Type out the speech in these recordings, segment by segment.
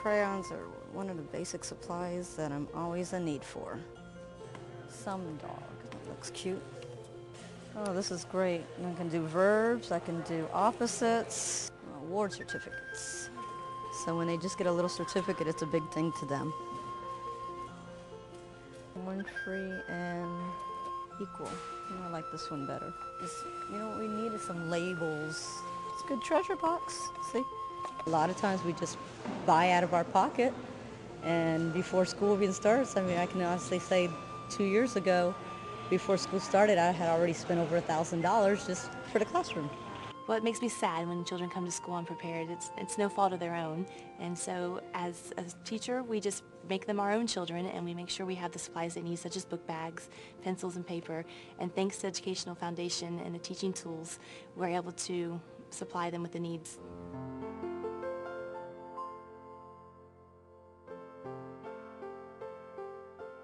Crayons are one of the basic supplies that I'm always in need for. Some dog. That looks cute. Oh, this is great. I can do verbs, I can do opposites, award certificates. So when they just get a little certificate, it's a big thing to them. One free and equal. I like this one better. You know what we need is some labels. It's a good treasure box, see? A lot of times we just buy out of our pocket, and before school even starts, I mean, I can honestly say 2 years ago, before school started, I had already spent over $1,000 just for the classroom. Well, it makes me sad when children come to school unprepared. It's no fault of their own. And so as a teacher, we just make them our own children, and we make sure we have the supplies they need, such as book bags, pencils, and paper. And thanks to Educational Foundation and the teaching tools, we're able to supply them with the needs.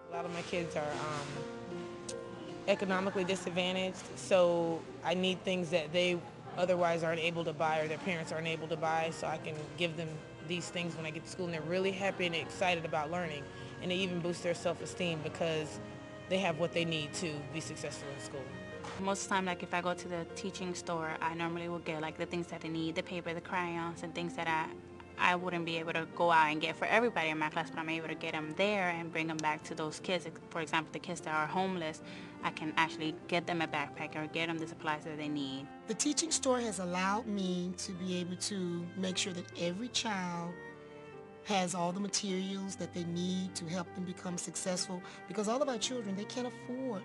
A lot of my kids are economically disadvantaged, so I need things that they otherwise aren't able to buy or their parents aren't able to buy, so I can give them these things when I get to school, and they're really happy and excited about learning, and they even boost their self-esteem because they have what they need to be successful in school. Most of the time, like if I go to the teaching store, I normally will get like the things that they need, the paper, the crayons, and things that I wouldn't be able to go out and get for everybody in my class, but I'm able to get them there and bring them back to those kids. For example, the kids that are homeless, I can actually get them a backpack or get them the supplies that they need. The teaching store has allowed me to be able to make sure that every child has all the materials that they need to help them become successful, because all of our children, they can't afford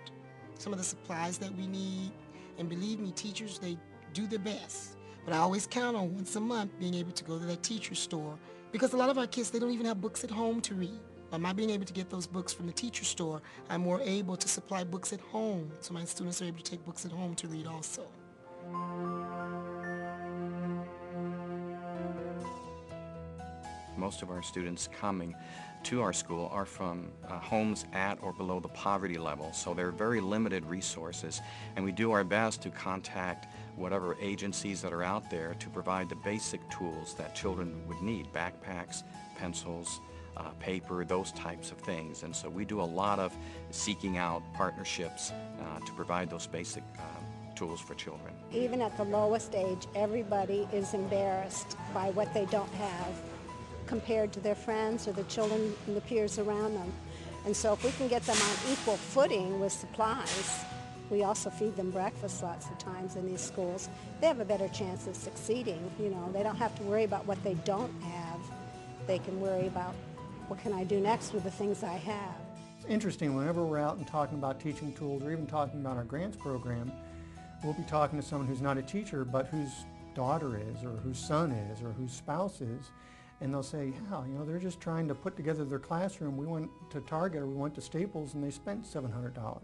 some of the supplies that we need. And believe me, teachers, they do their best. But I always count on once a month being able to go to that teacher store, because a lot of our kids, they don't even have books at home to read. By my being able to get those books from the teacher store, I'm more able to supply books at home, so my students are able to take books at home to read also. Most of our students coming to our school are from homes at or below the poverty level, so they're very limited resources, and we do our best to contact whatever agencies that are out there to provide the basic tools that children would need: backpacks, pencils, paper, those types of things. And so we do a lot of seeking out partnerships to provide those basic tools for children. Even at the lowest age, everybody is embarrassed by what they don't have compared to their friends or the children and the peers around them. And so if we can get them on equal footing with supplies, we also feed them breakfast lots of times in these schools, they have a better chance of succeeding. You know, they don't have to worry about what they don't have. They can worry about what can I do next with the things I have. It's interesting, whenever we're out and talking about teaching tools or even talking about our grants program, we'll be talking to someone who's not a teacher but whose daughter is, or whose son is, or whose spouse is, and they'll say, yeah, you know, they're just trying to put together their classroom. We went to Target or we went to Staples and they spent $700.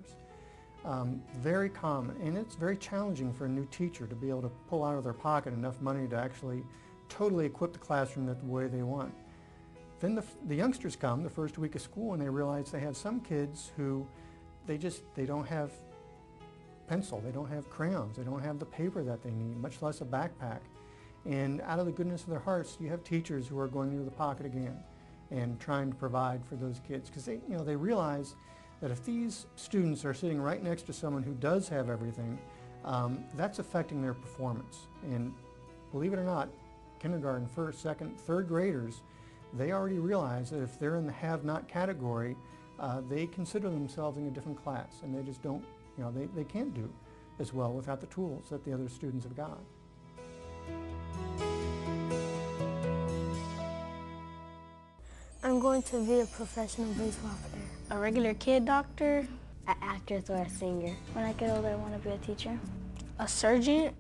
Very common, and it's very challenging for a new teacher to be able to pull out of their pocket enough money to actually totally equip the classroom the way they want. Then the youngsters come the first week of school and they realize they have some kids who they don't have pencil, they don't have crayons, they don't have the paper that they need, much less a backpack. And out of the goodness of their hearts, you have teachers who are going into the pocket again and trying to provide for those kids, because they realize that if these students are sitting right next to someone who does have everything, that's affecting their performance. And believe it or not, kindergarten, first, second, third graders, they already realize that if they're in the have-not category, they consider themselves in a different class, and they just don't, they can't do as well without the tools that the other students have got. I'm going to be a professional baseball player. A regular kid doctor. An actress or a singer. When I get older, I want to be a teacher. A surgeon.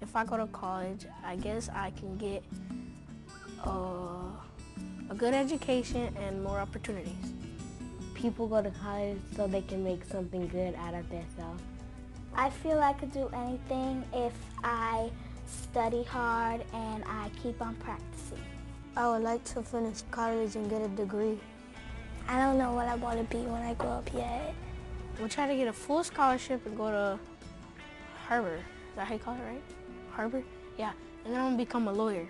If I go to college, I guess I can get a good education and more opportunities. People go to college so they can make something good out of themselves. I feel I could do anything if I study hard and I keep on practicing. I would like to finish college and get a degree. I don't know what I want to be when I grow up yet. We'll try to get a full scholarship and go to Harvard. Is that how you call it, right? Harvard? Yeah. And then I'm going to become a lawyer.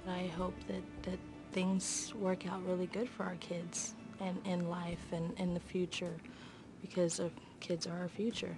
I hope that things work out really good for our kids and in life and in the future, because our kids are our future.